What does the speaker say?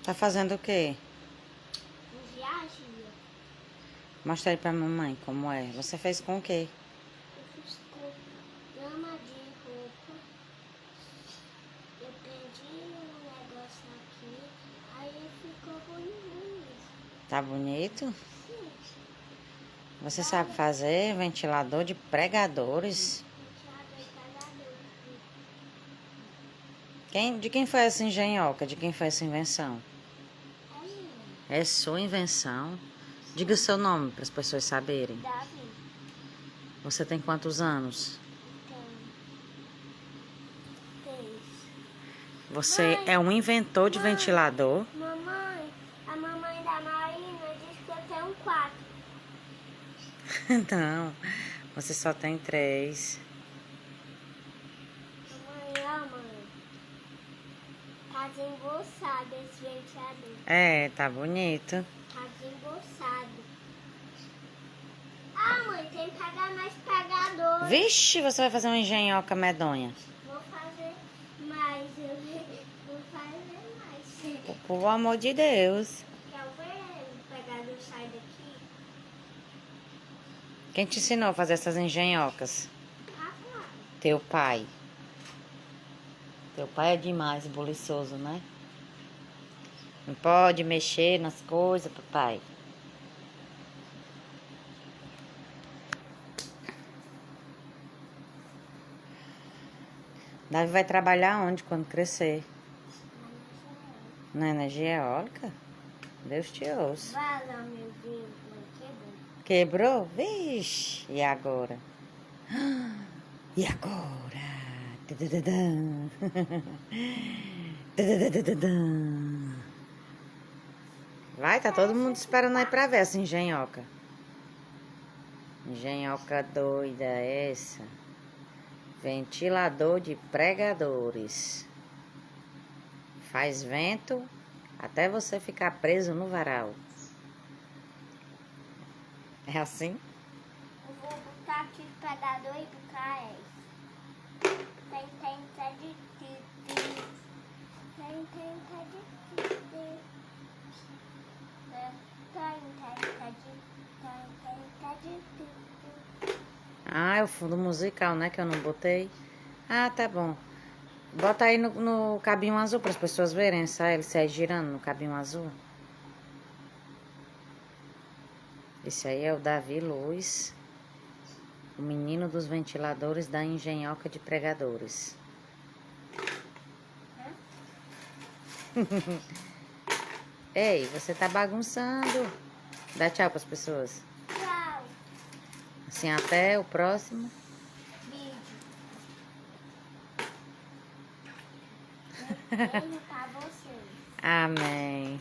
Tá fazendo o quê? Viagem. Mostra aí pra mamãe como é. Você fez com o quê? Eu fiz com gama de roupa. Eu prendi um negócio aqui. Aí ficou bonito. Tá bonito? Sim. Você sabe fazer ventilador de pregadores? De quem foi essa engenhoca? De quem foi essa invenção? É sua invenção? Diga o seu nome para as pessoas saberem. Davi. Você tem quantos anos? Tem 3. Você Mãe, é um inventor de ventilador? Mamãe, a mamãe da Marina disse que eu tenho 4. Não, você só tem 3. Mamãe, ó, mãe. Tá desembolsado esse ventilador. É, tá bonito. Tá desembolsado. Ah, mãe, tem que pagar mais pagador. Vixe, você vai fazer uma engenhoca medonha. Vou fazer mais, eu vou fazer mais. Pelo amor de Deus. Quer ver o pegador sai daqui? Quem te ensinou a fazer essas engenhocas? Papai. Teu pai. Teu pai é demais, buliçoso, né? Não pode mexer nas coisas, papai. Davi vai trabalhar onde quando crescer? Na energia eólica? Deus te ouça. Vai lá, meu Deus, mãe, quebrou. Quebrou? Vixe! E agora? E agora? Tadadadã. Tadadadadã. Vai, tá todo mundo esperando aí pra ver essa engenhoca. Engenhoca doida essa. Ventilador de pregadores. Faz vento até você ficar preso no varal. É assim? Eu vou botar aqui o pegador e botar esse. Tem, tá difícil. Tá difícil. Tá difícil. Ah, é o fundo musical, né? Que eu não botei. Ah, tá bom. Bota aí no cabinho azul para as pessoas verem, sabe? Ele sai girando no cabinho azul. Esse aí é o Davi Luz, o menino dos ventiladores da engenhoca de pregadores. Ei, você tá bagunçando. Dá tchau para as pessoas. Tchau. Assim, até o próximo Vídeo. Beijo pra vocês. Amém.